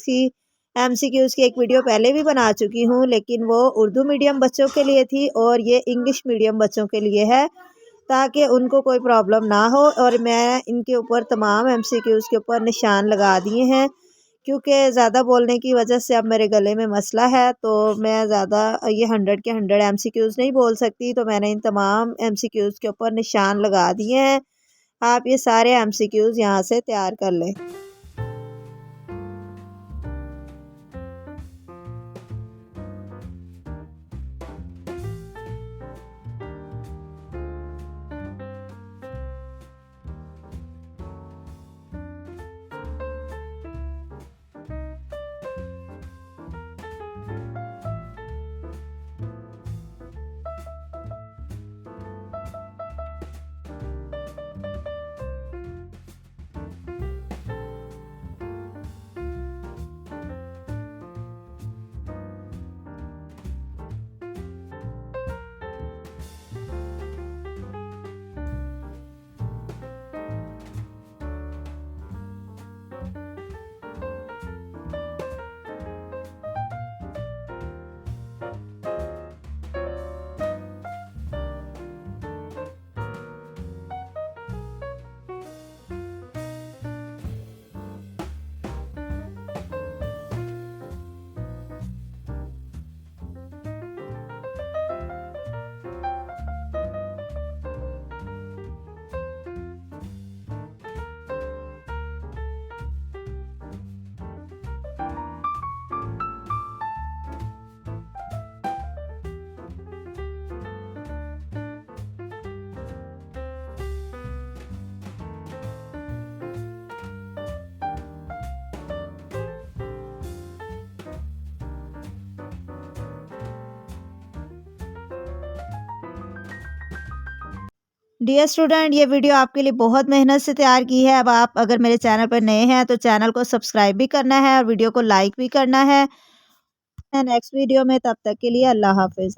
की एमसीक्यूज़ की एक वीडियो पहले भी बना चुकी हूँ, लेकिन वो उर्दू मीडियम बच्चों के लिए थी और ये इंग्लिश मीडियम बच्चों के लिए है, ताकि उनको कोई प्रॉब्लम ना हो। और मैं इनके ऊपर तमाम एमसीक्यूज़ के ऊपर निशान लगा दिए हैं, क्योंकि ज़्यादा बोलने की वजह से अब मेरे गले में मसला है, तो मैं ज़्यादा ये 100 के 100 एमसीक्यूज़ नहीं बोल सकती। तो मैंने इन तमाम एमसीक्यूज़ के ऊपर निशान लगा दिए हैं। आप ये सारे एमसीक्यूज़ यहाँ से तैयार कर लें। डियर स्टूडेंट, ये वीडियो आपके लिए बहुत मेहनत से तैयार की है। अब आप अगर मेरे चैनल पर नए हैं तो चैनल को सब्सक्राइब भी करना है और वीडियो को लाइक भी करना है। नेक्स्ट वीडियो में, तब तक के लिए अल्लाह हाफ़िज़।